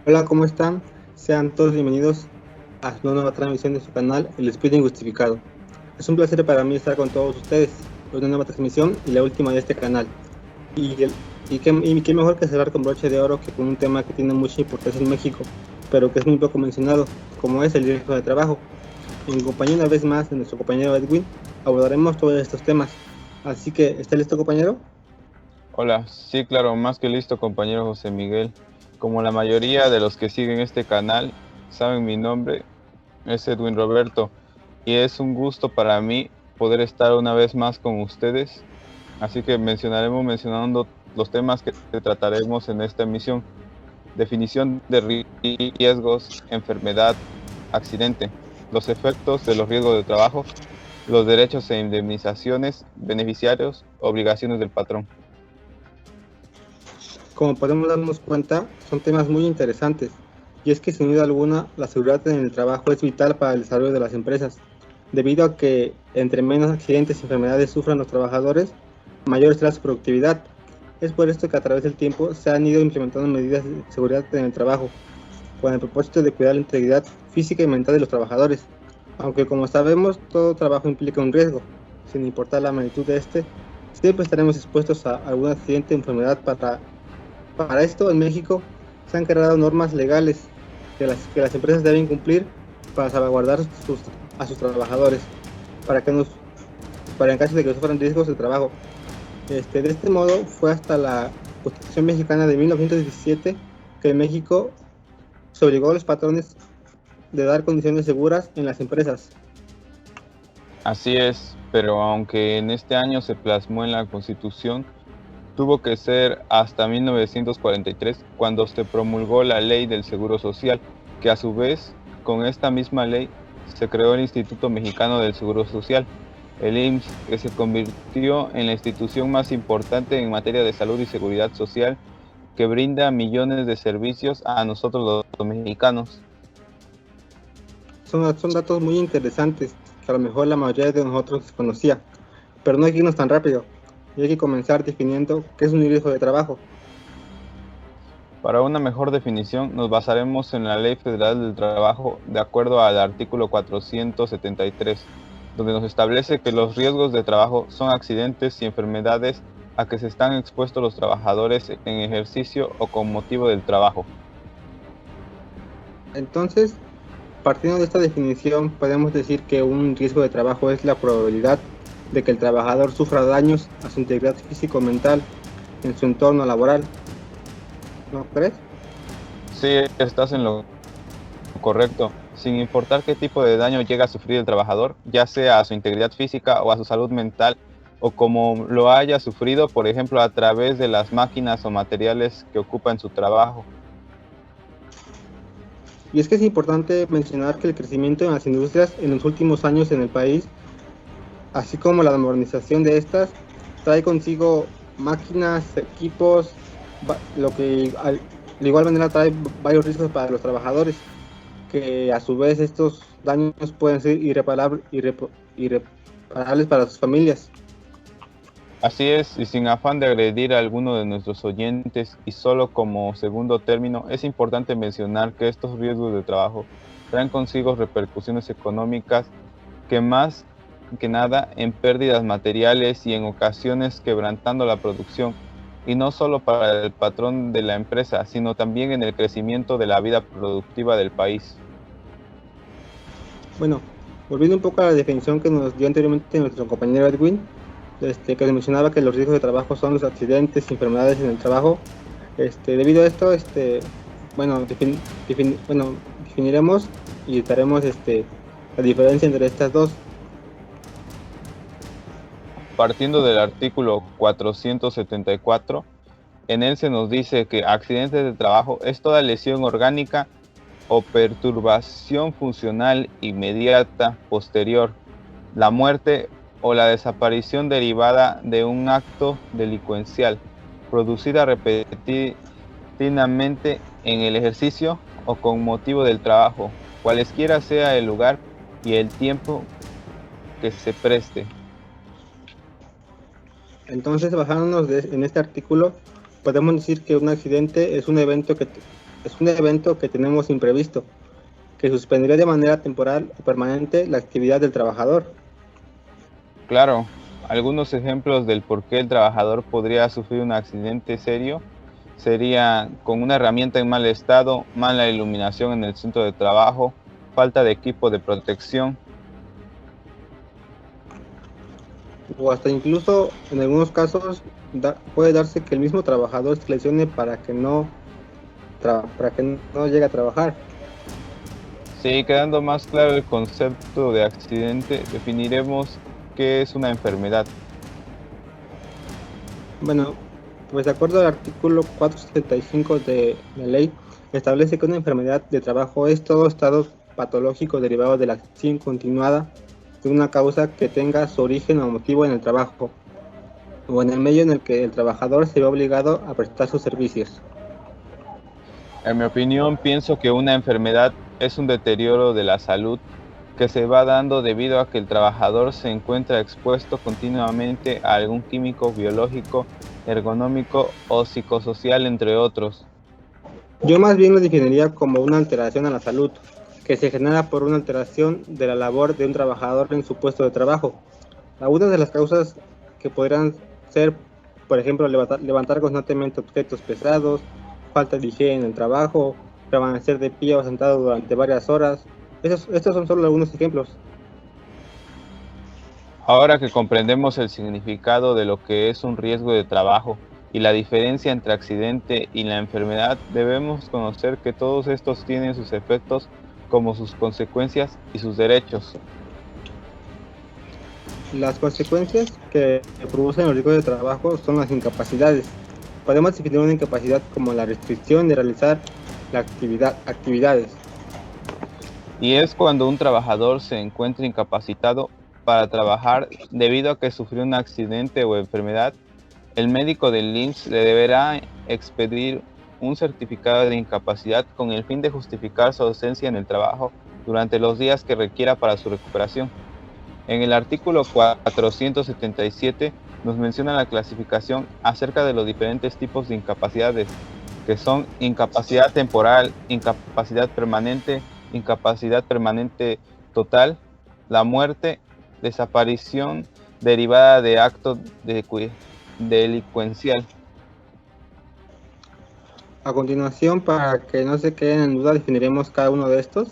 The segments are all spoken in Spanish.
Hola, ¿cómo están? Sean todos bienvenidos a una nueva transmisión de su canal, El Espíritu Injustificado. Es un placer para mí estar con todos ustedes en una nueva transmisión y la última de este canal. Y qué mejor que cerrar con broche de oro que con un tema que tiene mucha importancia en México, pero que es muy poco mencionado, como es el riesgo de trabajo. En compañía una vez más de nuestro compañero Edwin, abordaremos todos estos temas. Así que, ¿está listo, compañero? Hola, sí, claro, más que listo, compañero José Miguel. Como la mayoría de los que siguen este canal saben mi nombre, es Edwin Roberto, y es un gusto para mí poder estar una vez más con ustedes. Así que mencionando los temas que trataremos en esta emisión. Definición de riesgos, enfermedad, accidente, los efectos de los riesgos de trabajo, los derechos e indemnizaciones, beneficiarios, obligaciones del patrón. Como podemos darnos cuenta, son temas muy interesantes, y es que sin duda alguna la seguridad en el trabajo es vital para el desarrollo de las empresas, debido a que entre menos accidentes y enfermedades sufran los trabajadores, mayor será su productividad. Es por esto que a través del tiempo se han ido implementando medidas de seguridad en el trabajo, con el propósito de cuidar la integridad física y mental de los trabajadores, aunque como sabemos todo trabajo implica un riesgo, sin importar la magnitud de este, siempre estaremos expuestos a algún accidente o enfermedad. Para esto, en México se han creado normas legales que las empresas deben cumplir para salvaguardar a sus trabajadores, para, que nos, para en caso de que sufran riesgos de trabajo. De este modo, fue hasta la Constitución mexicana de 1917 que en México se obligó a los patrones de dar condiciones seguras en las empresas. Así es, pero aunque en este año se plasmó en la Constitución, tuvo que ser hasta 1943 cuando se promulgó la Ley del Seguro Social, que a su vez, con esta misma ley, se creó el Instituto Mexicano del Seguro Social, el IMSS, que se convirtió en la institución más importante en materia de salud y seguridad social, que brinda millones de servicios a nosotros los mexicanos. Son datos muy interesantes que a lo mejor la mayoría de nosotros desconocía, pero no hay que irnos tan rápido, y hay que comenzar definiendo qué es un riesgo de trabajo. Para una mejor definición, nos basaremos en la Ley Federal del Trabajo de acuerdo al artículo 473, donde nos establece que los riesgos de trabajo son accidentes y enfermedades a que se están expuestos los trabajadores en ejercicio o con motivo del trabajo. Entonces, partiendo de esta definición, podemos decir que un riesgo de trabajo es la probabilidad de que el trabajador sufra daños a su integridad físico-mental en su entorno laboral, ¿no crees? Sí, estás en lo correcto, sin importar qué tipo de daño llega a sufrir el trabajador, ya sea a su integridad física o a su salud mental, o como lo haya sufrido, por ejemplo, a través de las máquinas o materiales que ocupa en su trabajo. Y es que es importante mencionar que el crecimiento en las industrias en los últimos años en el país, así como la modernización de estas, trae consigo máquinas, equipos, lo que de igual manera trae varios riesgos para los trabajadores, que a su vez estos daños pueden ser irreparables para sus familias. Así es, y sin afán de agredir a alguno de nuestros oyentes, y solo como segundo término, es importante mencionar que estos riesgos de trabajo traen consigo repercusiones económicas que más que nada en pérdidas materiales y en ocasiones quebrantando la producción, y no solo para el patrón de la empresa, sino también en el crecimiento de la vida productiva del país. Bueno, volviendo un poco a la definición que nos dio anteriormente nuestro compañero Edwin, que nos mencionaba que los riesgos de trabajo son los accidentes y enfermedades en el trabajo. Debido a esto, bueno, bueno, definiremos y daremos la diferencia entre estas dos. Partiendo del artículo 474, en él se nos dice que accidentes de trabajo es toda lesión orgánica o perturbación funcional inmediata posterior, la muerte o la desaparición derivada de un acto delincuencial, producida repetidamente en el ejercicio o con motivo del trabajo, cualesquiera sea el lugar y el tiempo que se preste. Entonces, basándonos en este artículo, podemos decir que un accidente es un evento es un evento que tenemos imprevisto, que suspendería de manera temporal o permanente la actividad del trabajador. Claro, algunos ejemplos del por qué el trabajador podría sufrir un accidente serio sería con una herramienta en mal estado, mala iluminación en el centro de trabajo, falta de equipo de protección. O hasta incluso en algunos casos puede darse que el mismo trabajador se lesione para que no llegue a trabajar. Sí, quedando más claro el concepto de accidente, definiremos qué es una enfermedad. Bueno, pues de acuerdo al artículo 475 de la ley, establece que una enfermedad de trabajo es todo estado patológico derivado de la acción continuada de una causa que tenga su origen o motivo en el trabajo o en el medio en el que el trabajador se ve obligado a prestar sus servicios. En mi opinión, pienso que una enfermedad es un deterioro de la salud que se va dando debido a que el trabajador se encuentra expuesto continuamente a algún químico, biológico, ergonómico o psicosocial, entre otros. Yo más bien lo definiría como una alteración a la salud, que se genera por una alteración de la labor de un trabajador en su puesto de trabajo. Algunas de las causas que podrían ser, por ejemplo, levantar constantemente objetos pesados, falta de higiene en el trabajo, permanecer de pie o sentado durante varias horas. Estos son solo algunos ejemplos. Ahora que comprendemos el significado de lo que es un riesgo de trabajo y la diferencia entre accidente y la enfermedad, debemos conocer que todos estos tienen sus efectos como sus consecuencias y sus derechos. Las consecuencias que producen los riesgos de trabajo son las incapacidades. Podemos definir una incapacidad como la restricción de realizar actividades. Y es cuando un trabajador se encuentra incapacitado para trabajar debido a que sufrió un accidente o enfermedad. El médico del IMSS le deberá expedir un certificado de incapacidad con el fin de justificar su ausencia en el trabajo durante los días que requiera para su recuperación. En el artículo 477 nos menciona la clasificación acerca de los diferentes tipos de incapacidades, que son incapacidad temporal, incapacidad permanente total, la muerte, desaparición derivada de acto delincuencial. A continuación, para que no se queden en duda, definiremos cada uno de estos.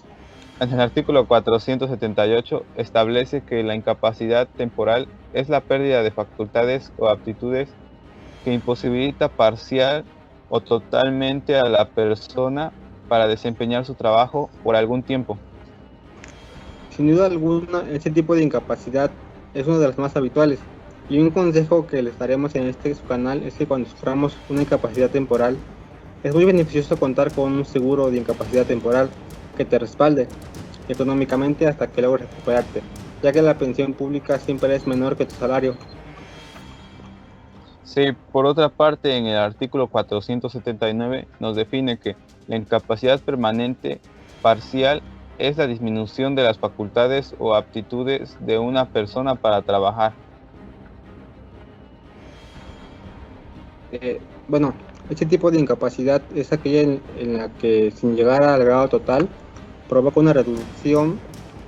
En el artículo 478 establece que la incapacidad temporal es la pérdida de facultades o aptitudes que imposibilita parcial o totalmente a la persona para desempeñar su trabajo por algún tiempo. Sin duda alguna, este tipo de incapacidad es una de las más habituales. Y un consejo que les daremos en su canal es que cuando suframos una incapacidad temporal, es muy beneficioso contar con un seguro de incapacidad temporal que te respalde económicamente hasta que logres recuperarte, ya que la pensión pública siempre es menor que tu salario. Sí, por otra parte, en el artículo 479 nos define que la incapacidad permanente parcial es la disminución de las facultades o aptitudes de una persona para trabajar. Bueno, este tipo de incapacidad es aquella en la que, sin llegar al grado total, provoca una reducción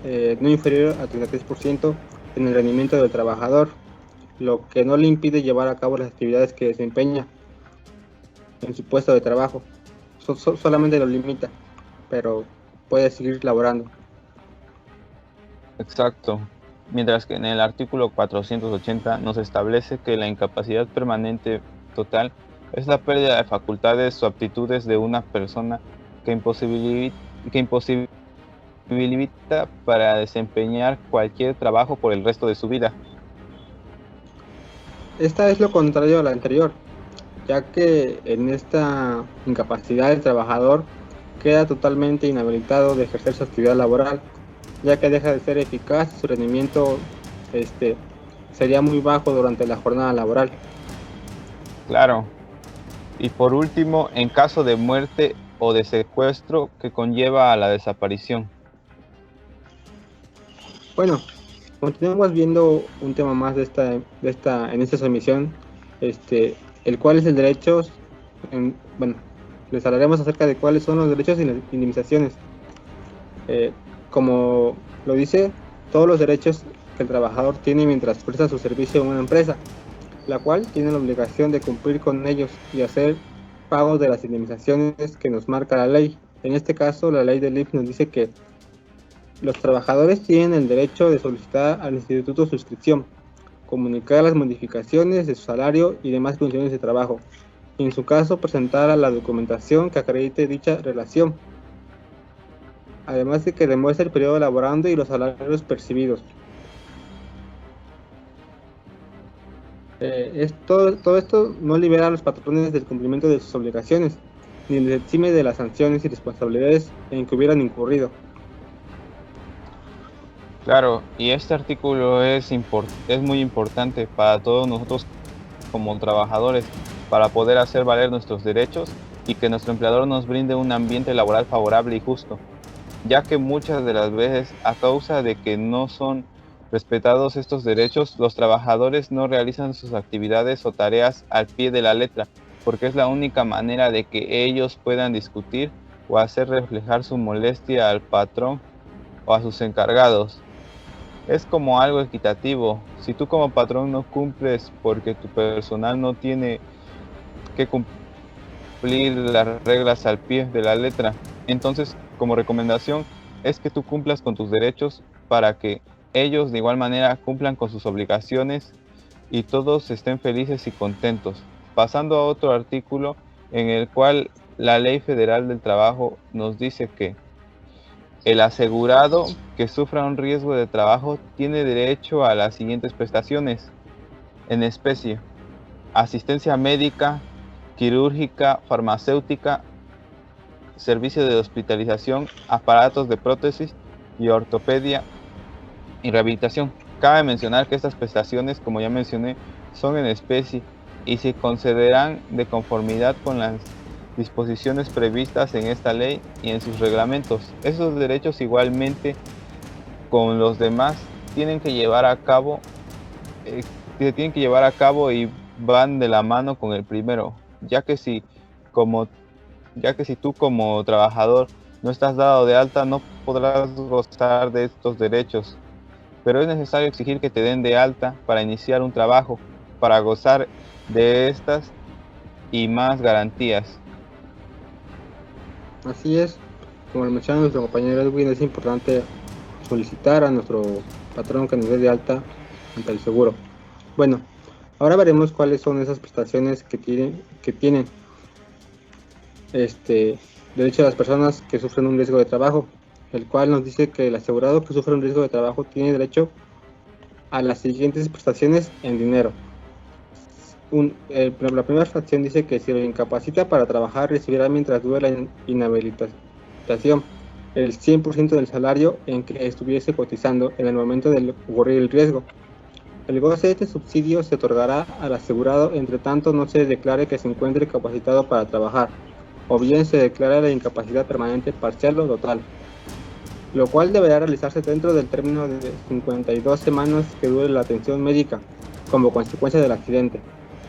no inferior al 33% en el rendimiento del trabajador, lo que no le impide llevar a cabo las actividades que desempeña en su puesto de trabajo. Solamente lo limita, pero puede seguir laborando. Exacto. Mientras que en el artículo 480 nos establece que la incapacidad permanente total es la pérdida de facultades o aptitudes de una persona que imposibilita para desempeñar cualquier trabajo por el resto de su vida. Esta es lo contrario a la anterior, ya que en esta incapacidad el trabajador queda totalmente inhabilitado de ejercer su actividad laboral, ya que deja de ser eficaz y su rendimiento sería muy bajo durante la jornada laboral. Claro. Y por último, en caso de muerte o de secuestro que conlleva a la desaparición. Bueno, continuamos viendo un tema más en esta emisión, el cual es el derecho, les hablaremos acerca de cuáles son los derechos y las indemnizaciones. Como lo dice, todos los derechos que el trabajador tiene mientras presta su servicio en una empresa, la cual tiene la obligación de cumplir con ellos y hacer pago de las indemnizaciones que nos marca la ley. En este caso, la ley del IMSS nos dice que los trabajadores tienen el derecho de solicitar al instituto suscripción, comunicar las modificaciones de su salario y demás condiciones de trabajo, y en su caso presentar la documentación que acredite dicha relación, además de que demuestre el periodo laborando y los salarios percibidos. Todo esto no libera a los patrones del cumplimiento de sus obligaciones, ni les exime de las sanciones y responsabilidades en que hubieran incurrido. Claro, y este artículo es muy importante para todos nosotros como trabajadores, para poder hacer valer nuestros derechos y que nuestro empleador nos brinde un ambiente laboral favorable y justo, ya que muchas de las veces, a causa de que no son respetados estos derechos, los trabajadores no realizan sus actividades o tareas al pie de la letra, porque es la única manera de que ellos puedan discutir o hacer reflejar su molestia al patrón o a sus encargados. Es como algo equitativo. Si tú como patrón no cumples porque tu personal no tiene que cumplir las reglas al pie de la letra, entonces como recomendación es que tú cumplas con tus derechos para que ellos de igual manera cumplan con sus obligaciones y todos estén felices y contentos. Pasando a otro artículo en el cual la Ley Federal del Trabajo nos dice que el asegurado que sufra un riesgo de trabajo tiene derecho a las siguientes prestaciones en especie: asistencia médica, quirúrgica, farmacéutica, servicio de hospitalización, aparatos de prótesis y ortopedia y rehabilitación. Cabe mencionar que estas prestaciones, como ya mencioné, son en especie y se concederán de conformidad con las disposiciones previstas en esta ley y en sus reglamentos. Esos derechos igualmente con los demás tienen que llevar a cabo y van de la mano con el primero, ya que si tú como trabajador no estás dado de alta, no podrás gozar de estos derechos, pero es necesario exigir que te den de alta para iniciar un trabajo, para gozar de estas y más garantías. Así es, como lo menciona nuestro compañero Edwin, es importante solicitar a nuestro patrón que nos dé de alta ante el seguro. Bueno, ahora veremos cuáles son esas prestaciones que tienen derecho a las personas que sufren un riesgo de trabajo, el cual nos dice que el asegurado que sufre un riesgo de trabajo tiene derecho a las siguientes prestaciones en dinero. La primera fracción dice que si lo incapacita para trabajar, recibirá mientras dure la inhabilitación el 100% del salario en que estuviese cotizando en el momento de ocurrir el riesgo. El goce de este subsidio se otorgará al asegurado entre tanto no se declare que se encuentre capacitado para trabajar, o bien se declara la incapacidad permanente parcial o total, lo cual deberá realizarse dentro del término de 52 semanas que dure la atención médica como consecuencia del accidente,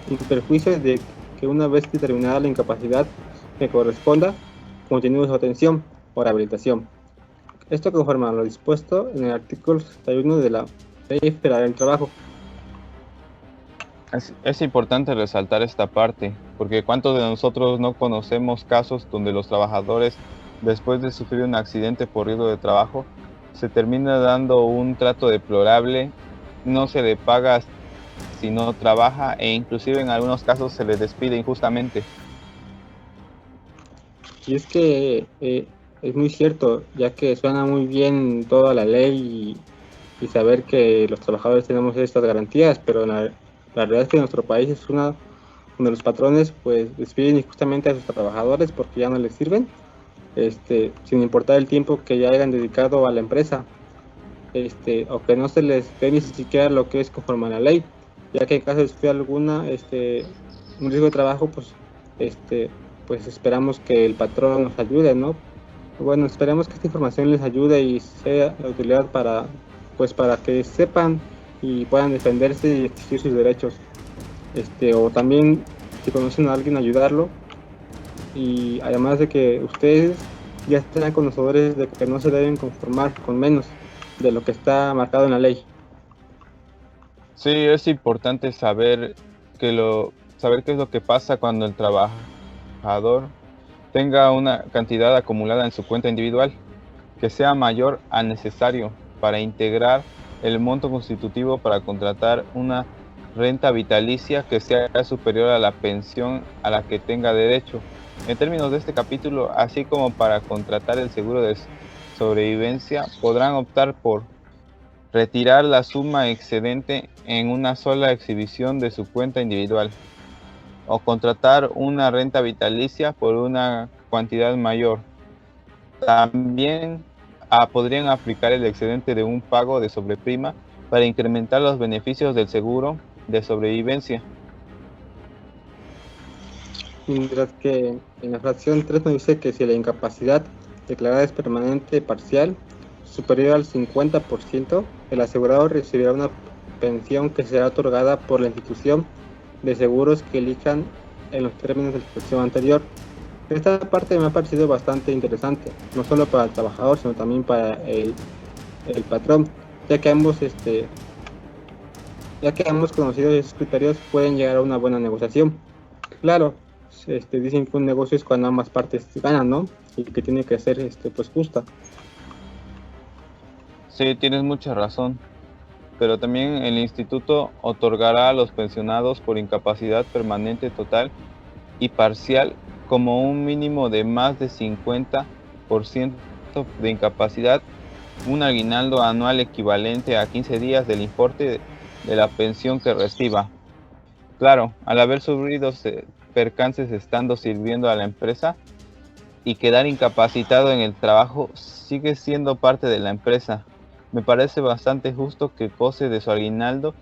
sin perjuicio de que una vez determinada la incapacidad que corresponda, continúe su atención o rehabilitación. Esto conforme a lo dispuesto en el artículo 61 de la Ley Federal del Trabajo. Es importante resaltar esta parte, porque ¿cuántos de nosotros no conocemos casos donde los trabajadores, después de sufrir un accidente por riesgo de trabajo, se termina dando un trato deplorable, no se le paga si no trabaja e inclusive en algunos casos se le despide injustamente? Y es que es muy cierto, ya que suena muy bien toda la ley y saber que los trabajadores tenemos estas garantías, pero la realidad es que nuestro país es uno donde los patrones pues despiden injustamente a sus trabajadores porque ya no les sirven, sin importar el tiempo que ya hayan dedicado a la empresa, o que no se les dé ni siquiera lo que es conforme a la ley, ya que en caso de sufrir alguna un riesgo de trabajo, pues esperamos que el patrón nos ayude, ¿no? Bueno, esperemos que esta información les ayude y sea de utilidad para que sepan y puedan defenderse y exigir sus derechos. O también, si conocen a alguien, ayudarlo y además de que ustedes ya están conocedores de que no se deben conformar con menos de lo que está marcado en la ley. Sí, es importante saber qué es lo que pasa cuando el trabajador tenga una cantidad acumulada en su cuenta individual que sea mayor al necesario para integrar el monto constitutivo para contratar una renta vitalicia que sea superior a la pensión a la que tenga derecho. En términos de este capítulo, así como para contratar el seguro de sobrevivencia, podrán optar por retirar la suma excedente en una sola exhibición de su cuenta individual o contratar una renta vitalicia por una cantidad mayor. También podrían aplicar el excedente de un pago de sobreprima para incrementar los beneficios del seguro de sobrevivencia. Mientras que en la fracción 3 nos dice que si la incapacidad declarada es permanente parcial superior al 50%, el asegurado recibirá una pensión que será otorgada por la institución de seguros que elijan en los términos de la fracción anterior. Esta parte me ha parecido bastante interesante, no solo para el trabajador, sino también para el patrón, ya que ambos conocidos esos criterios pueden llegar a una buena negociación. Claro, dicen que un negocio es cuando ambas partes ganan, ¿no? Y que tiene que ser pues justa. Sí, tienes mucha razón, pero también el instituto otorgará a los pensionados por incapacidad permanente total y parcial como un mínimo de más de 50% de incapacidad, un aguinaldo anual equivalente a 15 días del importe de la pensión que reciba. Claro, al haber sufrido percances estando sirviendo a la empresa y quedar incapacitado en el trabajo, sigue siendo parte de la empresa. Me parece bastante justo que goce de su aguinaldo,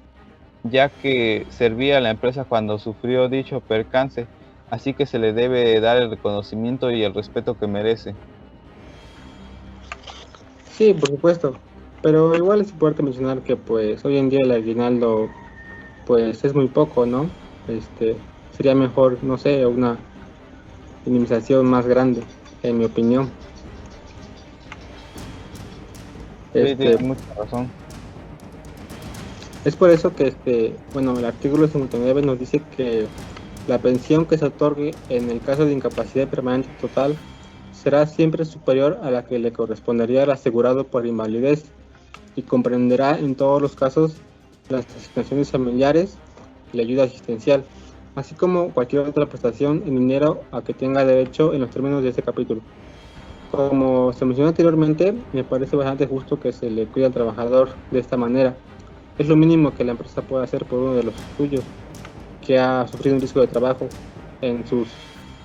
ya que servía a la empresa cuando sufrió dicho percance, así que se le debe dar el reconocimiento y el respeto que merece. Sí, por supuesto, pero igual es importante mencionar que pues hoy en día el aguinaldo pues es muy poco, ¿no? Sería mejor, no sé, una minimización más grande, en mi opinión. Sí, Este, tienes mucha razón. es por eso que el artículo 59 nos dice que la pensión que se otorgue en el caso de incapacidad permanente total será siempre superior a la que le correspondería al asegurado por invalidez y comprenderá en todos los casos las asignaciones familiares y la ayuda asistencial, así como cualquier otra prestación en dinero a que tenga derecho en los términos de este capítulo. Como se mencionó anteriormente, me parece bastante justo que se le cuide al trabajador de esta manera. Es lo mínimo que la empresa puede hacer por uno de los suyos que ha sufrido un riesgo de trabajo en su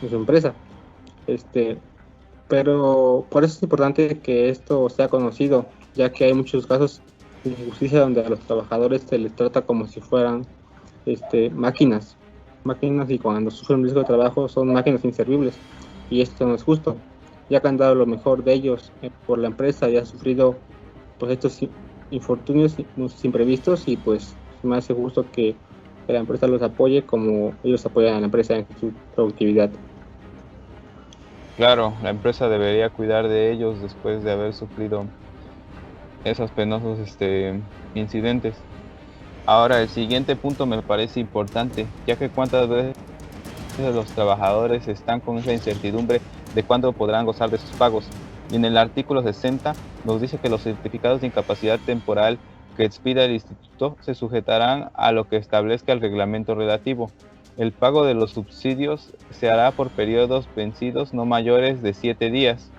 empresa. Pero por eso es importante que esto sea conocido, ya que hay muchos casos de injusticia donde a los trabajadores se les trata como si fueran máquinas, y cuando sufren un riesgo de trabajo son máquinas inservibles, y esto no es justo, ya que han dado lo mejor de ellos por la empresa y han sufrido pues estos infortunios imprevistos, y pues me hace justo que la empresa los apoye como ellos apoyan a la empresa en su productividad. Claro, la empresa debería cuidar de ellos después de haber sufrido esos penosos incidentes. Ahora, el siguiente punto me parece importante, ya que cuántas veces los trabajadores están con esa incertidumbre de cuándo podrán gozar de sus pagos. Y en el artículo 60 nos dice que los certificados de incapacidad temporal que expida el instituto se sujetarán a lo que establezca el reglamento relativo. El pago de los subsidios se hará por periodos vencidos no mayores de 7 días.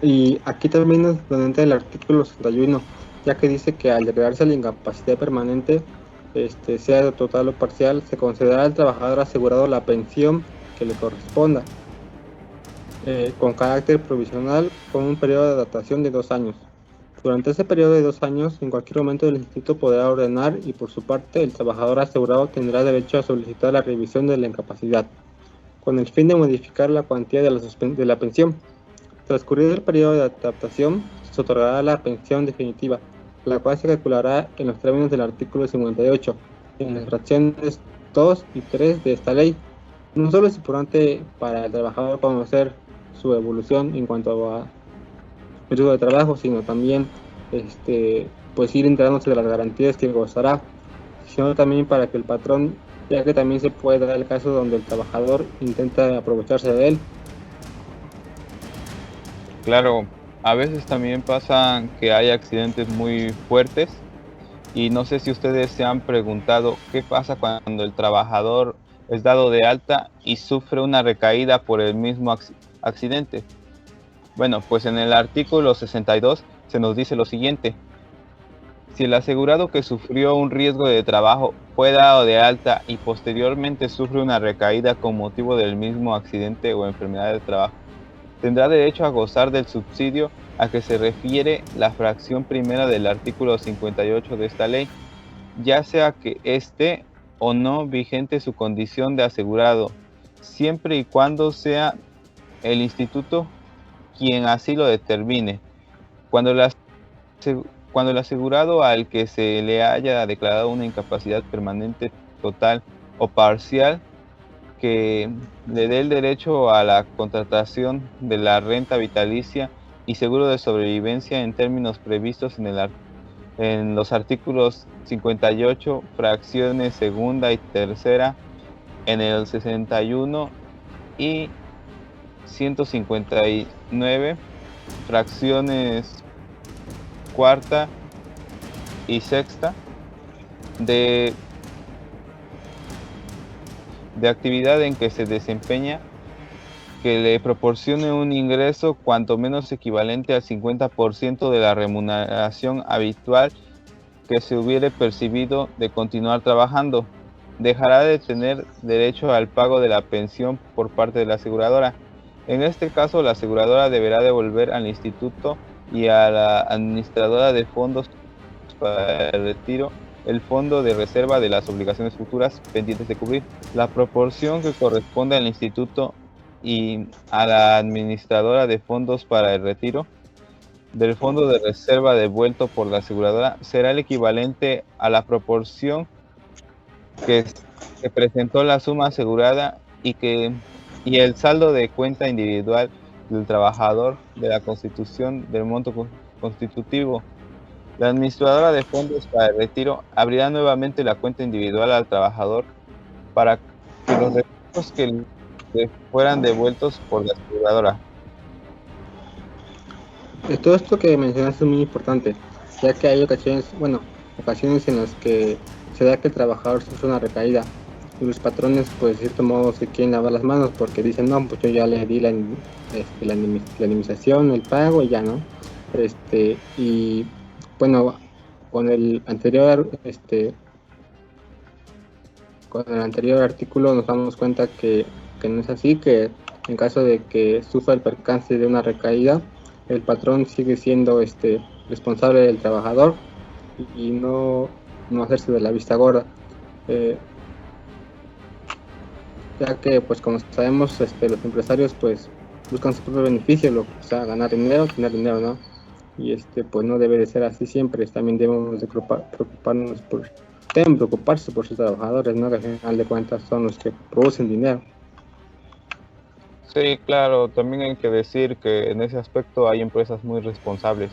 Y aquí también es donde entra el artículo 61, ya que dice que al declararse la incapacidad permanente, sea total o parcial, se concederá al trabajador asegurado la pensión que le corresponda, con carácter provisional, con un periodo de adaptación de 2 años. Durante ese periodo de 2 años, en cualquier momento el instituto podrá ordenar, y por su parte el trabajador asegurado tendrá derecho a solicitar la revisión de la incapacidad, con el fin de modificar la cuantía de la pensión. Transcurrido el periodo de adaptación, se otorgará la pensión definitiva, la cual se calculará en los términos del artículo 58, en las fracciones 2 y 3 de esta ley. No solo es importante para el trabajador conocer su evolución en cuanto a riesgo de trabajo, sino también pues ir enterándose de las garantías que gozará, sino también para que el patrón, ya que también se puede dar el caso donde el trabajador intenta aprovecharse de él. Claro, a veces también pasa que hay accidentes muy fuertes y no sé si ustedes se han preguntado qué pasa cuando el trabajador es dado de alta y sufre una recaída por el mismo accidente. Bueno, pues en el artículo 62 se nos dice lo siguiente: si el asegurado que sufrió un riesgo de trabajo fue dado de alta y posteriormente sufre una recaída con motivo del mismo accidente o enfermedad de trabajo, tendrá derecho a gozar del subsidio a que se refiere la fracción primera del artículo 58 de esta ley, ya sea que esté o no vigente su condición de asegurado, siempre y cuando sea el instituto quien así lo determine. Cuando la Cuando el asegurado al que se le haya declarado una incapacidad permanente, total o parcial que le dé el derecho a la contratación de la renta vitalicia y seguro de sobrevivencia en términos previstos en los artículos 58, fracciones segunda y tercera, en el 61 y 159, fracciones cuarta y sexta, de, de actividad en que se desempeña, que le proporcione un ingreso cuanto menos equivalente al 50% de la remuneración habitual que se hubiere percibido de continuar trabajando. Dejará de tener derecho al pago de la pensión por parte de la aseguradora. En este caso, la aseguradora deberá devolver al instituto y a la administradora de fondos para el retiro el fondo de reserva de las obligaciones futuras pendientes de cubrir. La proporción que corresponde al instituto y a la administradora de fondos para el retiro del fondo de reserva devuelto por la aseguradora será el equivalente a la proporción que presentó la suma asegurada y el saldo de cuenta individual del trabajador de la constitución del monto constitutivo. La administradora de fondos para el retiro abrirá nuevamente la cuenta individual al trabajador para que los recursos que le fueran devueltos por la aseguradora. Todo esto que mencionaste es muy importante, ya que hay ocasiones en las que se da que el trabajador sufre una recaída y los patrones, pues de cierto modo, se quieren lavar las manos porque dicen, no, pues yo ya le di la indemnización, el pago y ya, ¿no? Y bueno, con el anterior, con el anterior artículo nos damos cuenta que no es así, que en caso de que sufra el percance de una recaída, el patrón sigue siendo responsable del trabajador y no hacerse de la vista gorda, ya que pues como sabemos los empresarios pues buscan su propio beneficio, o sea, ganar dinero, tener dinero, ¿no? Y pues no debe de ser así siempre. También debemos de deben preocuparse por sus trabajadores, ¿no? Que al final de cuentas son los que producen dinero. Sí, claro, también hay que decir que en ese aspecto hay empresas muy responsables,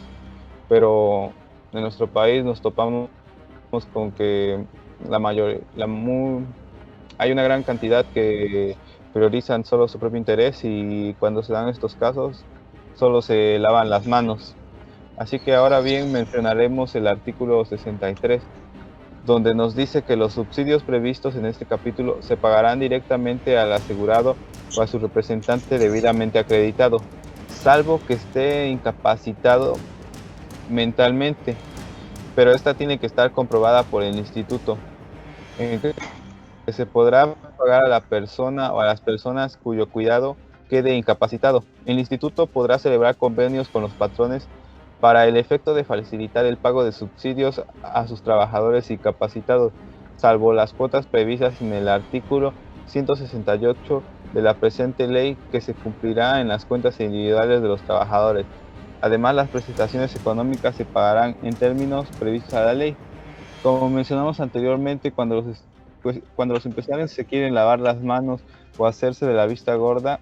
pero en nuestro país nos topamos con que hay una gran cantidad que priorizan solo su propio interés y cuando se dan estos casos solo se lavan las manos. Así que ahora bien mencionaremos el artículo 63, donde nos dice que los subsidios previstos en este capítulo se pagarán directamente al asegurado o a su representante debidamente acreditado, salvo que esté incapacitado mentalmente, pero esta tiene que estar comprobada por el instituto, en que se podrá pagar a la persona o a las personas cuyo cuidado quede incapacitado. El instituto podrá celebrar convenios con los patrones para el efecto de facilitar el pago de subsidios a sus trabajadores incapacitados, salvo las cuotas previstas en el artículo 168 de la presente ley, que se cumplirá en las cuentas individuales de los trabajadores. Además, las prestaciones económicas se pagarán en términos previstos a la ley. Como mencionamos anteriormente, cuando pues, cuando los empresarios se quieren lavar las manos o hacerse de la vista gorda,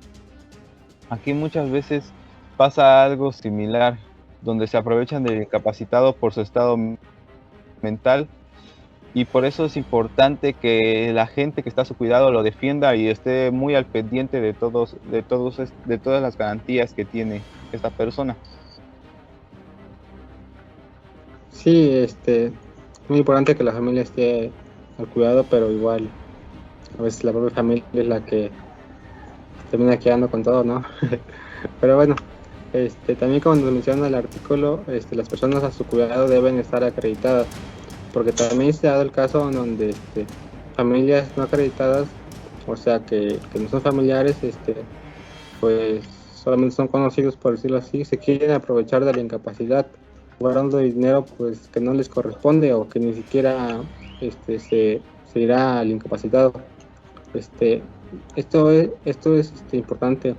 aquí muchas veces pasa algo similar, donde se aprovechan del incapacitado por su estado mental, y por eso es importante que la gente que está a su cuidado lo defienda y esté muy al pendiente de todas las garantías que tiene esta persona. Sí, muy importante que la familia esté al cuidado, pero igual a veces la propia familia es la que termina quedando con todo, ¿no? Pero bueno, también como nos menciona el artículo, las personas a su cuidado deben estar acreditadas, porque también se ha dado el caso en donde familias no acreditadas, o sea que no son familiares, pues solamente son conocidos, por decirlo así, se quieren aprovechar de la incapacidad, guardando dinero pues que no les corresponde o que ni siquiera se irá al incapacitado. Este, esto es importante,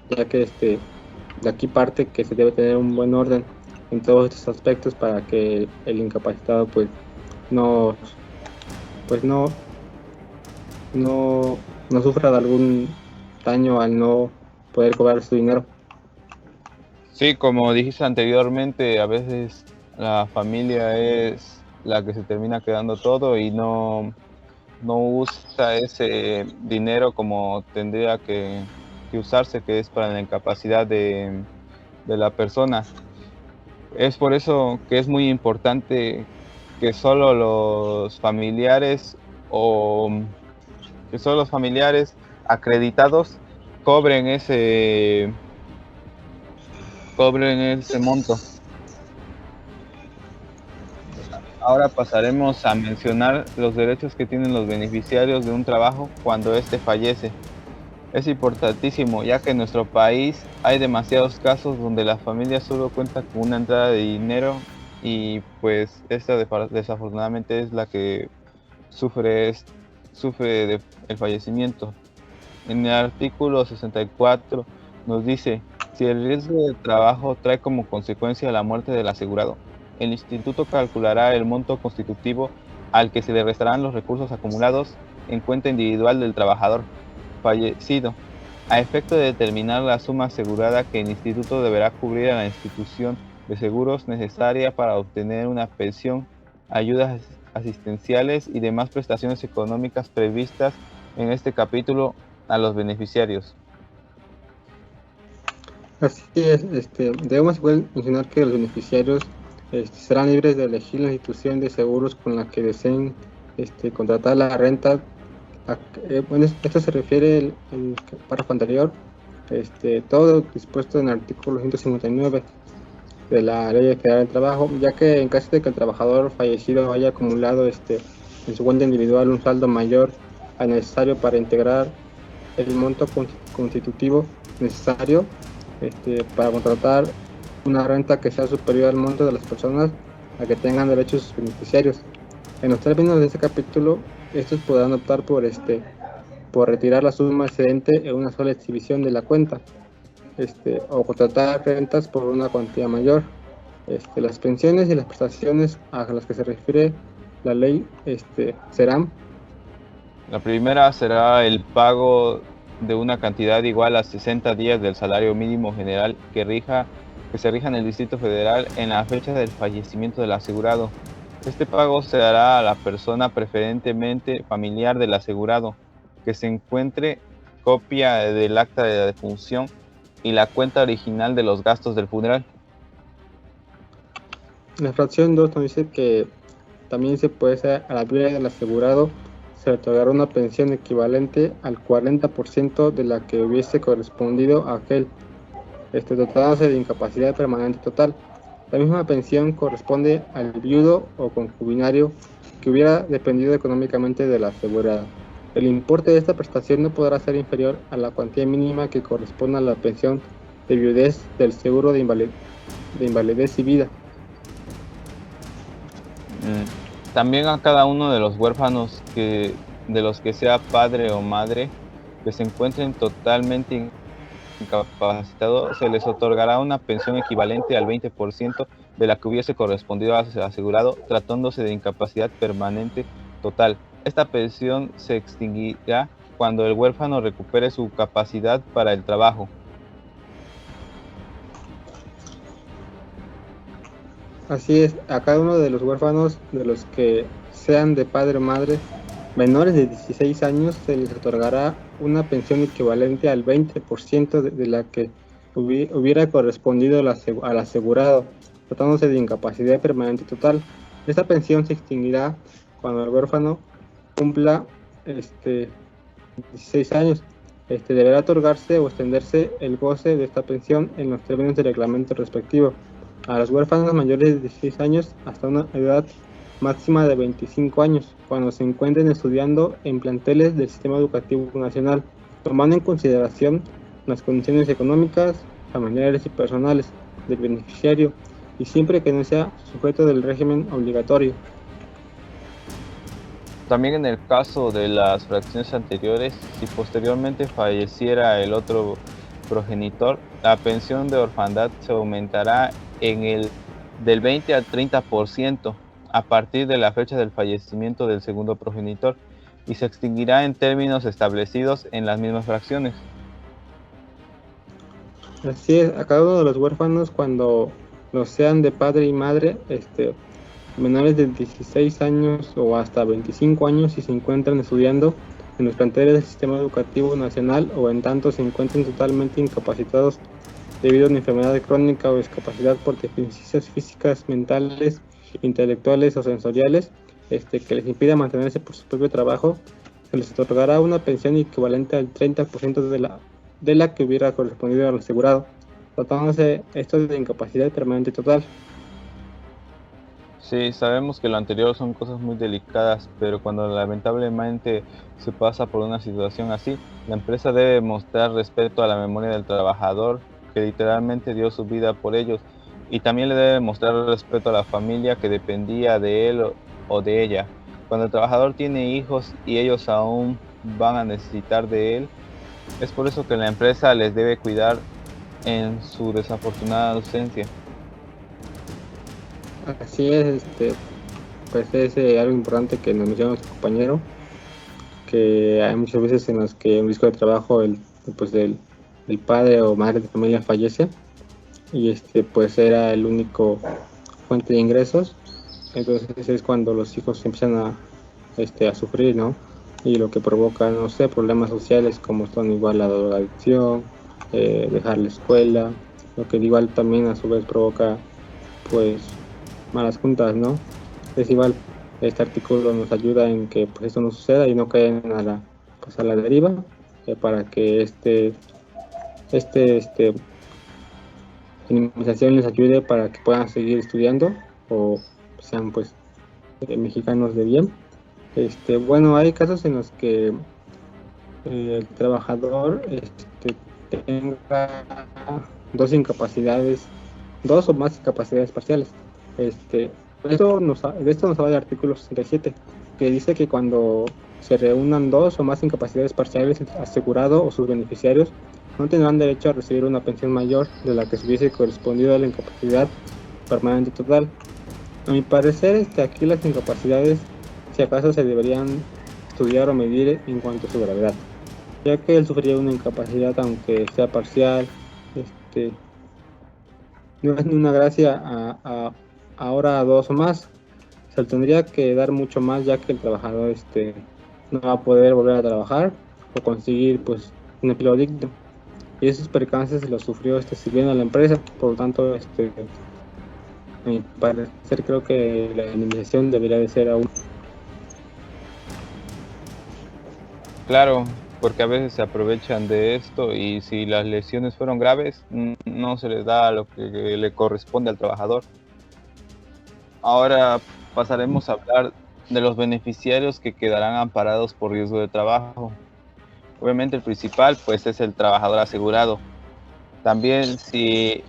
ya que de aquí parte que se debe tener un buen orden en todos estos aspectos para que el incapacitado no pues no sufra de algún daño al no poder cobrar su dinero. Sí, como dijiste anteriormente, a veces la familia es la que se termina quedando todo y no usa ese dinero como tendría que usarse, que es para la incapacidad de la persona. Es por eso que es muy importante que solo los familiares o que solo los familiares acreditados cobren ese monto. Ahora pasaremos a mencionar los derechos que tienen los beneficiarios de un trabajo cuando éste fallece. Es importantísimo, ya que en nuestro país hay demasiados casos donde la familia solo cuenta con una entrada de dinero y pues esta desafortunadamente es la que sufre el fallecimiento. En el artículo 64 nos dice, si el riesgo de trabajo trae como consecuencia la muerte del asegurado, el instituto calculará el monto constitutivo al que se le restarán los recursos acumulados en cuenta individual del trabajador fallecido, a efecto de determinar la suma asegurada que el instituto deberá cubrir a la institución de seguros necesaria para obtener una pensión, ayudas asistenciales y demás prestaciones económicas previstas en este capítulo a los beneficiarios. Así es, debemos igual mencionar que los beneficiarios serán libres de elegir la institución de seguros con la que deseen contratar la renta. Bueno, esto se refiere el párrafo anterior, todo dispuesto en el artículo 159 de la Ley Federal del Trabajo, ya que en caso de que el trabajador fallecido haya acumulado en su cuenta individual un saldo mayor al necesario para integrar el monto constitutivo necesario para contratar una renta que sea superior al monto de las personas a que tengan derechos sus beneficiarios. En los términos de este capítulo, estos podrán optar por retirar la suma excedente en una sola exhibición de la cuenta, o contratar rentas por una cuantía mayor. Las pensiones y las prestaciones a las que se refiere la ley serán: La primera será el pago de una cantidad igual a 60 días del salario mínimo general que se rija en el Distrito Federal en la fecha del fallecimiento del asegurado. Este pago se dará a la persona preferentemente familiar del asegurado, que se encuentre copia del acta de defunción y la cuenta original de los gastos del funeral. La fracción 2 nos dice que también se puede ser a la viuda del asegurado se le otorgará una pensión equivalente al 40% de la que hubiese correspondido a aquel, dotándose de incapacidad permanente total. La misma pensión corresponde al viudo o concubinario que hubiera dependido económicamente de la asegurada. El importe de esta prestación no podrá ser inferior a la cuantía mínima que corresponde a la pensión de viudez del seguro de invalidez y vida. También a cada uno de los huérfanos de los que sea padre o madre que se encuentren totalmente incapacitados, se les otorgará una pensión equivalente al 20% de la que hubiese correspondido al asegurado, tratándose de incapacidad permanente total. Esta pensión se extinguirá cuando el huérfano recupere su capacidad para el trabajo. Así es, a cada uno de los huérfanos de los que sean de padre o madre menores de 16 años se les otorgará una pensión equivalente al 20% de la que hubiera correspondido al asegurado, tratándose de incapacidad permanente total. Esta pensión se extinguirá cuando el huérfano cumpla 16 años. Deberá otorgarse o extenderse el goce de esta pensión en los términos del reglamento respectivo a los huérfanos mayores de 16 años hasta una edad máxima de 25 años, cuando se encuentren estudiando en planteles del Sistema Educativo Nacional, tomando en consideración las condiciones económicas, familiares y personales del beneficiario, y siempre que no sea sujeto del régimen obligatorio. También en el caso de las fracciones anteriores, si posteriormente falleciera el otro progenitor, la pensión de orfandad se aumentará del 20 al 30% a partir de la fecha del fallecimiento del segundo progenitor y se extinguirá en términos establecidos en las mismas fracciones. Así es, a cada uno de los huérfanos, cuando los sean de padre y madre, menores de 16 años o hasta 25 años, si se encuentran estudiando en los planteles del Sistema Educativo Nacional o en tanto se encuentren totalmente incapacitados debido a una enfermedad crónica o discapacidad por deficiencias físicas, mentales, intelectuales o sensoriales, que les impida mantenerse por su propio trabajo, se les otorgará una pensión equivalente al 30% de la que hubiera correspondido al asegurado, tratándose esto de incapacidad permanente total. Sí, sabemos que lo anterior son cosas muy delicadas, pero cuando lamentablemente se pasa por una situación así, la empresa debe mostrar respeto a la memoria del trabajador que literalmente dio su vida por ellos, y también le debe mostrar respeto a la familia que dependía de él o de ella. Cuando el trabajador tiene hijos y ellos aún van a necesitar de él, es por eso que la empresa les debe cuidar en su desafortunada ausencia. Así es, pues es algo importante que nos menciona nuestro compañero, que hay muchas veces en las que un riesgo de trabajo del padre o madre de familia fallece y pues era el único fuente de ingresos, entonces es cuando los hijos empiezan a sufrir, ¿no? Y lo que provoca, no sé, problemas sociales como son igual la drogadicción, dejar la escuela, lo que igual también a su vez provoca pues malas juntas, ¿no? Es igual, este artículo nos ayuda en que pues esto no suceda y no caigan a la deriva, para que minimización les ayude para que puedan seguir estudiando o sean pues mexicanos de bien. Bueno, hay casos en los que el trabajador tenga dos o más incapacidades parciales. De esto nos habla el artículo 67, que dice que cuando se reúnan dos o más incapacidades parciales, el asegurado o sus beneficiarios no tendrán derecho a recibir una pensión mayor de la que se hubiese correspondido a la incapacidad permanente total. A mi parecer, aquí las incapacidades, si acaso, se deberían estudiar o medir en cuanto a su gravedad, ya que él sufriría una incapacidad aunque sea parcial. No es una gracia ahora a dos o más, se le tendría que dar mucho más, ya que el trabajador no va a poder volver a trabajar o conseguir pues un empleo digno, y esos percances los sufrió sirviendo a la empresa. Por lo tanto, a mi parecer, creo que la indemnización debería de ser aún. Claro, porque a veces se aprovechan de esto y si las lesiones fueron graves, no se les da lo que le corresponde al trabajador. Ahora pasaremos a hablar de los beneficiarios que quedarán amparados por riesgo de trabajo. Obviamente el principal pues es el trabajador asegurado. También si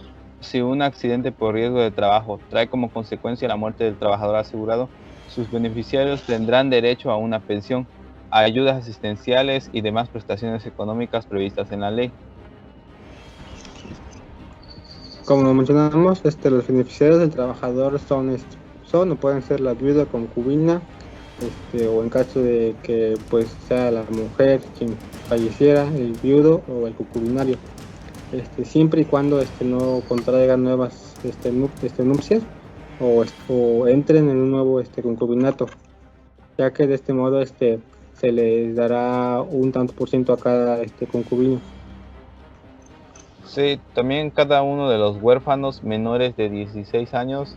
un accidente por riesgo de trabajo trae como consecuencia la muerte del trabajador asegurado, sus beneficiarios tendrán derecho a una pensión, a ayudas asistenciales y demás prestaciones económicas previstas en la ley. Como mencionamos, los beneficiarios del trabajador son o pueden ser la viuda, concubina, o en caso de que pues sea la mujer quien falleciera, el viudo o el concubinario, siempre y cuando no contraigan nuevas nupcias o entren en un nuevo concubinato, ya que de este modo se les dará un tanto por ciento a cada concubino. Sí, también cada uno de los huérfanos menores de 16 años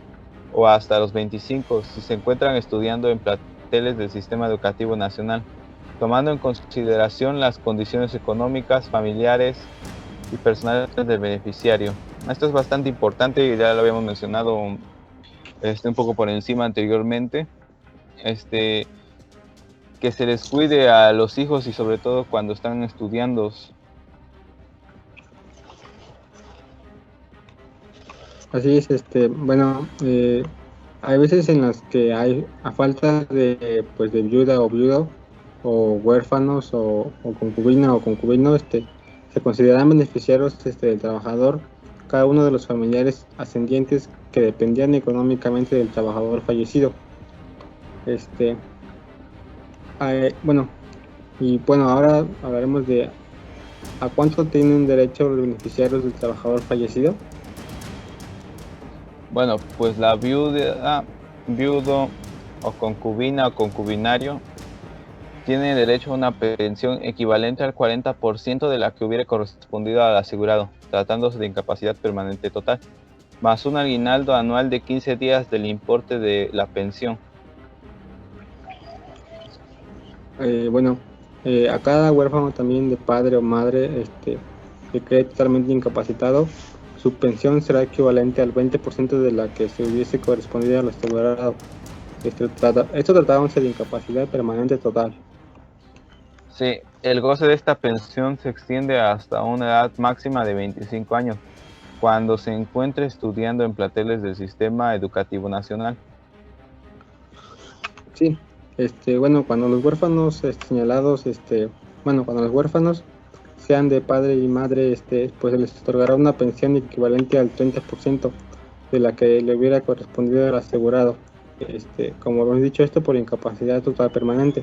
o hasta los 25, si se encuentran estudiando en planteles del Sistema Educativo Nacional, tomando en consideración las condiciones económicas, familiares y personales del beneficiario. Esto es bastante importante y ya lo habíamos mencionado un poco por encima anteriormente. Que se les cuide a los hijos y sobre todo cuando están estudiando. Así es, bueno, hay veces en las que hay, a falta de viuda o viudo, o huérfanos, o concubina o concubino, se consideran beneficiarios del trabajador cada uno de los familiares ascendientes que dependían económicamente del trabajador fallecido. Bueno, y bueno, ahora hablaremos de a cuánto tienen derecho los beneficiarios del trabajador fallecido. Bueno, pues la viuda, viudo o concubina o concubinario tiene derecho a una pensión equivalente al 40% de la que hubiera correspondido al asegurado, tratándose de incapacidad permanente total, más un aguinaldo anual de 15 días del importe de la pensión. Bueno, a cada huérfano también de padre o madre que quede totalmente incapacitado, su pensión será equivalente al 20% de la que se hubiese correspondido al asegurado. Esto tratándose de incapacidad permanente total. Sí, el goce de esta pensión se extiende hasta una edad máxima de 25 años, cuando se encuentre estudiando en planteles del Sistema Educativo Nacional. Sí, bueno, cuando los huérfanos señalados, cuando los huérfanos sean de padre y madre, pues se les otorgará una pensión equivalente al 30% de la que le hubiera correspondido al asegurado. Como hemos dicho, esto por incapacidad total permanente,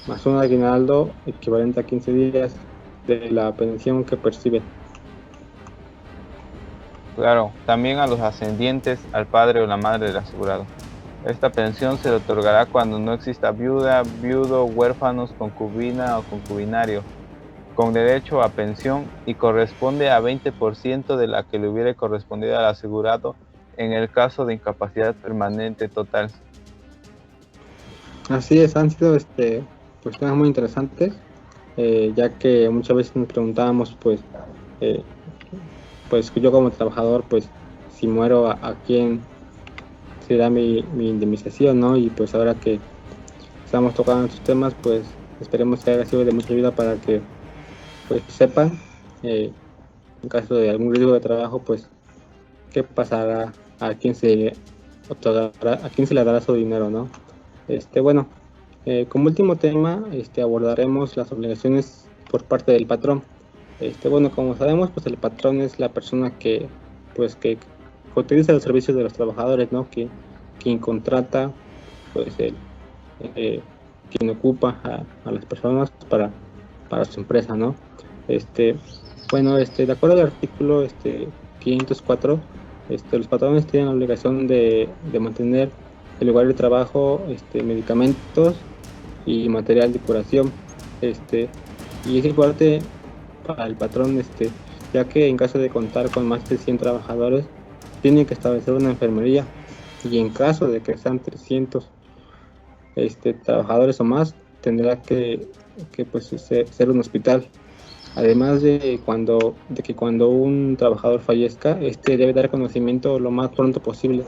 más un aguinaldo equivalente a 15 días de la pensión que percibe. Claro, también a los ascendientes, al padre o la madre del asegurado. Esta pensión se le otorgará cuando no exista viuda, viudo, huérfanos, concubina o concubinario, con derecho a pensión, y corresponde a 20% de la que le hubiera correspondido al asegurado en el caso de incapacidad permanente total. Así es, han sido pues temas muy interesantes, ya que muchas veces nos preguntábamos, pues yo como trabajador, pues si muero, ¿a quién será mi indemnización, ¿no? Y pues ahora que estamos tocando estos temas, pues esperemos que haya sido de mucha ayuda para que pues sepan, en caso de algún riesgo de trabajo, pues qué pasará, a quién se otorgará, a quién se le dará su dinero, ¿no? Bueno, como último tema, abordaremos las obligaciones por parte del patrón. Bueno, como sabemos, pues el patrón es la persona que utiliza los servicios de los trabajadores, ¿no? Quien contrata, pues quien ocupa a las personas para su empresa, ¿no? Bueno, de acuerdo al artículo 504, los patrones tienen la obligación de mantener el lugar de trabajo, medicamentos y material de curación, y es importante para el patrón, ya que en caso de contar con más de 100 trabajadores, tiene que establecer una enfermería, y en caso de que sean 300 trabajadores o más, tendrá que pues ser un hospital. Además de que cuando un trabajador fallezca, debe dar conocimiento lo más pronto posible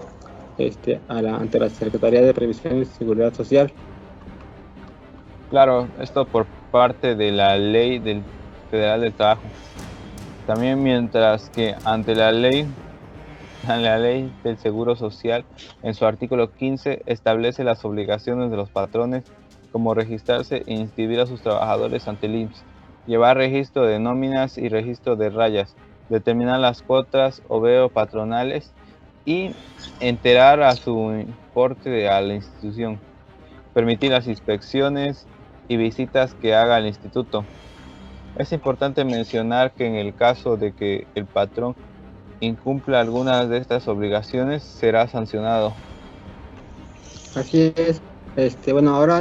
ante la Secretaría de Previsión y Seguridad Social. Claro, esto por parte de la Ley del Federal del Trabajo. También mientras que ante la ley del Seguro Social, en su artículo 15, establece las obligaciones de los patrones, como registrarse e inscribir a sus trabajadores ante el IMSS, llevar registro de nóminas y registro de rayas, determinar las cuotas o veo patronales y enterar a su importe a la institución. permitir las inspecciones y visitas que haga el instituto. Es importante mencionar que en el caso de que el patrón incumpla algunas de estas obligaciones, será sancionado. Así es. Bueno, ahora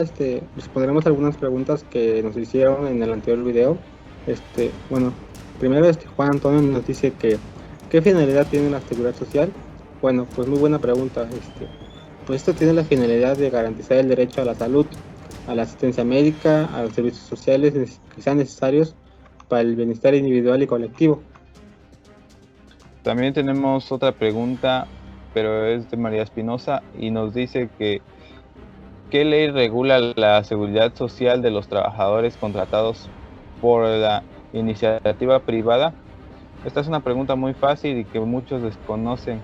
responderemos algunas preguntas que nos hicieron en el anterior video. Bueno, primero Juan Antonio nos dice que ¿qué finalidad tiene la seguridad social? Bueno, pues muy buena pregunta. Pues esto tiene la finalidad de garantizar el derecho a la salud, a la asistencia médica, a los servicios sociales que sean necesarios para el bienestar individual y colectivo. También tenemos otra pregunta, pero es de María Espinosa y nos dice que ¿qué ley regula la seguridad social de los trabajadores contratados por la iniciativa privada? Esta es una pregunta muy fácil y que muchos desconocen.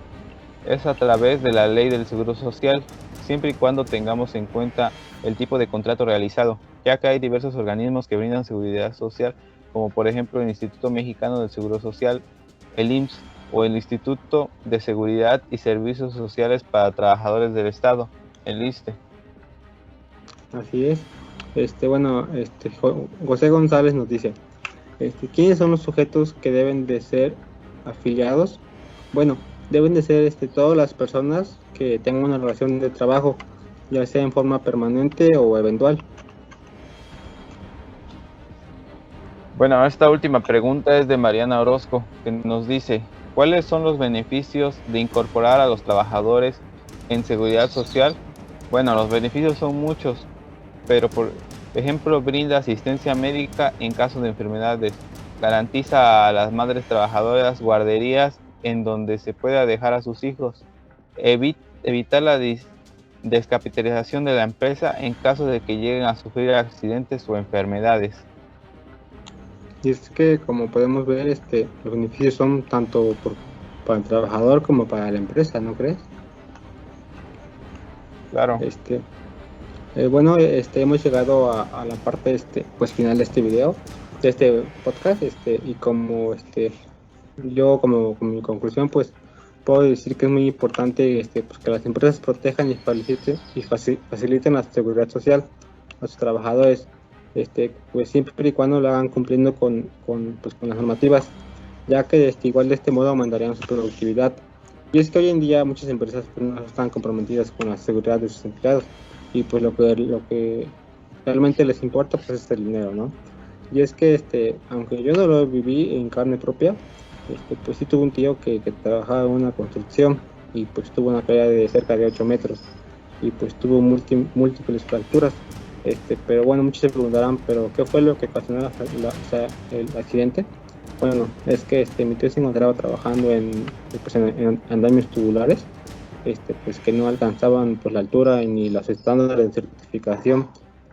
Es a través de la ley del seguro social, siempre y cuando tengamos en cuenta el tipo de contrato realizado, ya que hay diversos organismos que brindan seguridad social, como por ejemplo el Instituto Mexicano del Seguro Social, el IMSS o el Instituto de Seguridad y Servicios Sociales para Trabajadores del Estado, el ISSSTE. Así es. Bueno, José González nos dice, ¿quiénes son los sujetos que deben de ser afiliados? Bueno, deben de ser todas las personas que tengan una relación de trabajo, ya sea en forma permanente o eventual. Bueno, esta última pregunta es de Mariana Orozco, que nos dice, ¿cuáles son los beneficios de incorporar a los trabajadores en seguridad social? Bueno, los beneficios son muchos, pero por ejemplo brinda asistencia médica en caso de enfermedades, garantiza a las madres trabajadoras guarderías en donde se pueda dejar a sus hijos, evitar la descapitalización de la empresa en caso de que lleguen a sufrir accidentes o enfermedades. Y es que, como podemos ver, los beneficios son tanto para el trabajador como para la empresa, ¿no crees? Claro. Bueno, hemos llegado a la parte pues final de este video, de este podcast, y como yo como mi conclusión, pues puedo decir que es muy importante pues, que las empresas protejan y faciliten la seguridad social a sus trabajadores, pues siempre y cuando lo hagan cumpliendo con las normativas, ya que igual de este modo aumentarían su productividad. Y es que hoy en día muchas empresas pues, no están comprometidas con la seguridad de sus empleados, y pues lo que realmente les importa pues es el dinero, ¿no? Y es que aunque yo no lo viví en carne propia, pues sí tuve un tío que trabajaba en una construcción y pues tuvo una caída de cerca de 8 metros y pues tuvo múltiples fracturas. Pero bueno, muchos se preguntarán, ¿pero qué fue lo que ocasionó el accidente? Bueno, es que mi tío se encontraba trabajando en andamios tubulares, pues que no alcanzaban pues la altura ni los estándares de certificación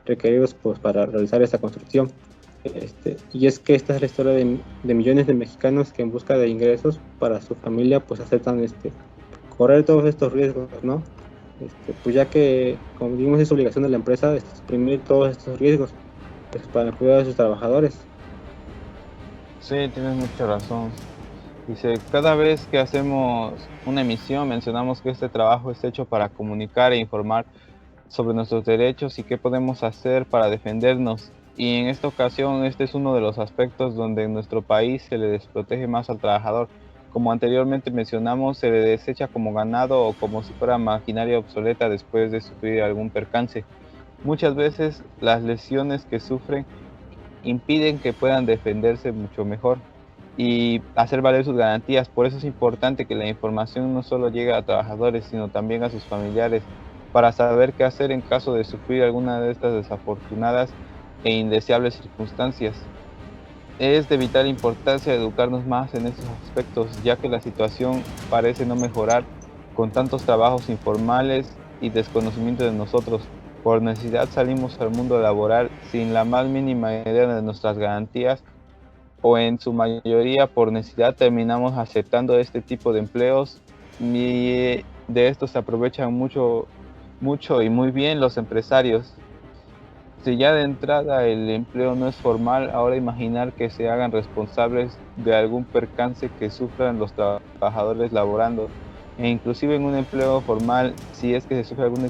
requeridos pues para realizar esta construcción. Y es que esta es la historia de millones de mexicanos que en busca de ingresos para su familia pues aceptan correr todos estos riesgos, ¿no? Pues ya que, como dijimos, es obligación de la empresa exprimir todos estos riesgos pues, para el cuidado de sus trabajadores. Sí, tienes mucha razón. Dice, cada vez que hacemos una emisión mencionamos que este trabajo es hecho para comunicar e informar sobre nuestros derechos y qué podemos hacer para defendernos. Y en esta ocasión este es uno de los aspectos donde en nuestro país se le desprotege más al trabajador. Como anteriormente mencionamos, se le desecha como ganado o como si fuera maquinaria obsoleta después de sufrir algún percance. Muchas veces las lesiones que sufren impiden que puedan defenderse mucho mejor y hacer valer sus garantías. Por eso es importante que la información no solo llegue a trabajadores, sino también a sus familiares, para saber qué hacer en caso de sufrir alguna de estas desafortunadas e indeseables circunstancias. Es de vital importancia educarnos más en estos aspectos, ya que la situación parece no mejorar con tantos trabajos informales y desconocimiento de nosotros. Por necesidad salimos al mundo laboral sin la más mínima idea de nuestras garantías, o en su mayoría por necesidad terminamos aceptando este tipo de empleos, y de estos se aprovechan mucho y muy bien los empresarios. Si ya de entrada el empleo no es formal, ahora imaginar que se hagan responsables de algún percance que sufran los trabajadores laborando, e inclusive en un empleo formal, si es que se sufre algún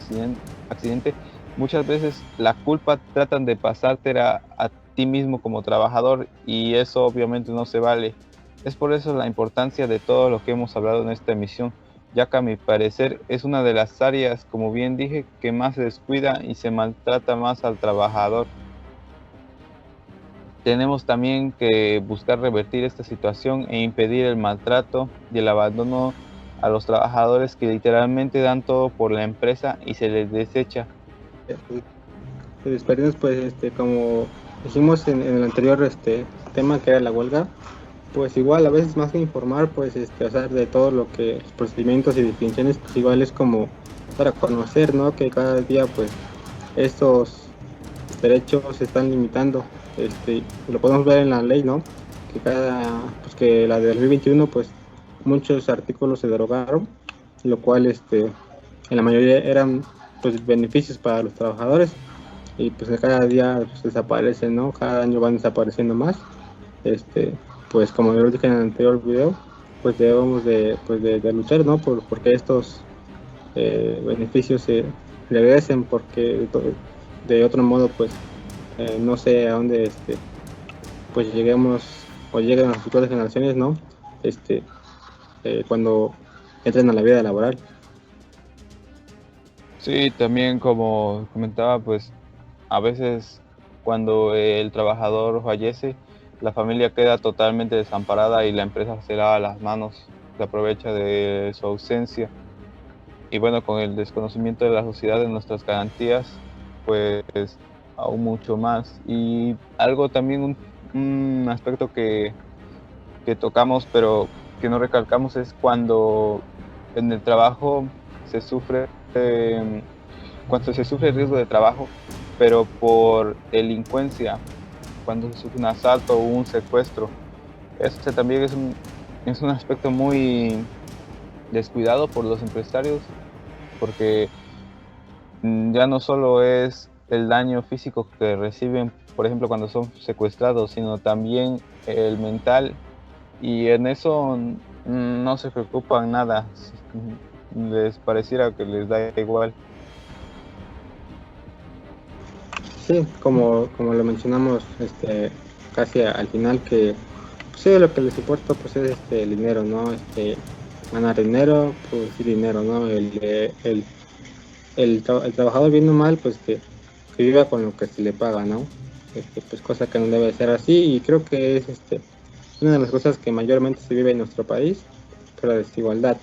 accidente, Muchas veces la culpa tratan de pasártela a ti mismo como trabajador y eso obviamente no se vale. Es por eso la importancia de todo lo que hemos hablado en esta emisión, ya que a mi parecer es una de las áreas, como bien dije, que más se descuida y se maltrata más al trabajador. Tenemos también que buscar revertir esta situación e impedir el maltrato y el abandono a los trabajadores que literalmente dan todo por la empresa y se les desecha. Esperemos, pues, como dijimos en el anterior tema que era la huelga, pues igual a veces más que informar, pues, o sea, de todo lo que los procedimientos y definiciones, pues igual es como para conocer, ¿no? Que cada día, pues, estos derechos se están limitando, lo podemos ver en la ley, ¿no? Pues que la de 2021, pues, muchos artículos se derogaron, lo cual, en la mayoría eran, pues, beneficios para los trabajadores, y pues cada día pues, desaparecen, ¿no? Cada año van desapareciendo más. Pues como yo dije en el anterior video, pues debemos de luchar, ¿no? Porque estos beneficios se regresen, porque de otro modo, pues no sé a dónde pues lleguemos o lleguen las futuras generaciones, ¿no? Cuando entren a la vida laboral. Sí, también como comentaba, pues a veces cuando el trabajador fallece, la familia queda totalmente desamparada y la empresa se lava las manos, se aprovecha de su ausencia. Y bueno, con el desconocimiento de la sociedad de nuestras garantías, pues aún mucho más. Y algo también, un aspecto que tocamos, pero que no recalcamos, es cuando en el trabajo se sufre, cuando se sufre riesgo de trabajo, pero por delincuencia, cuando se sufre un asalto o un secuestro. Este también es un aspecto muy descuidado por los empresarios, porque ya no solo es el daño físico que reciben, por ejemplo, cuando son secuestrados, sino también el mental, y en eso no se preocupan nada, les pareciera que les da igual. Sí, como lo mencionamos casi al final, que pues, sí, lo que les importa pues es el dinero, ¿no? Ganar dinero, producir dinero, ¿no? El trabajador bien o mal, pues que viva con lo que se le paga, ¿no? Pues cosa que no debe ser así, y creo que es una de las cosas que mayormente se vive en nuestro país, por la desigualdad.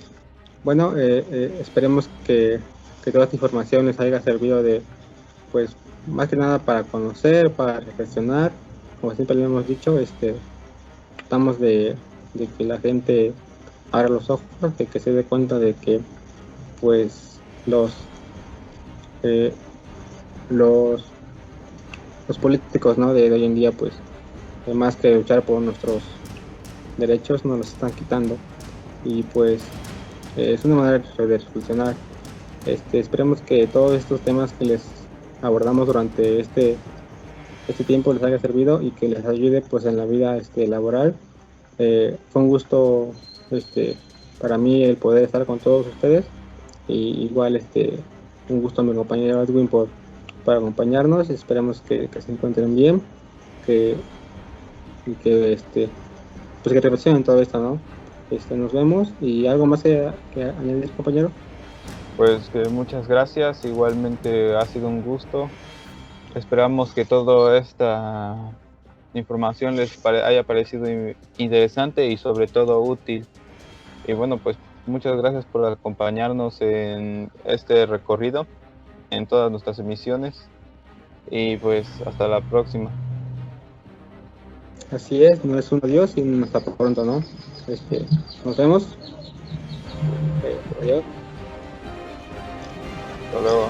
Bueno, esperemos que toda esta información les haya servido de, pues, más que nada para conocer, para reflexionar. Como siempre le hemos dicho, tratamos de que la gente abra los ojos, de que se dé cuenta de que, pues, eh, los, los políticos, ¿no? De hoy en día, pues, más que luchar por nuestros derechos, nos los están quitando. Y pues, es una manera de reflexionar. Esperemos que todos estos temas que les abordamos durante este tiempo les haya servido y que les ayude pues en la vida laboral. Fue un gusto para mí el poder estar con todos ustedes, y igual un gusto a mi compañero Edwin por acompañarnos. Esperemos que se encuentren bien, y que pues que reflexionen todo esto, ¿no? Nos vemos. Y algo más que añadir, compañero. Pues que muchas gracias, igualmente ha sido un gusto. Esperamos que toda esta información les haya parecido interesante y sobre todo útil. Y bueno, pues muchas gracias por acompañarnos en este recorrido, en todas nuestras emisiones. Y pues hasta la próxima. Así es, no es un adiós y hasta pronto, ¿no? Nos vemos. Adiós. Hasta luego.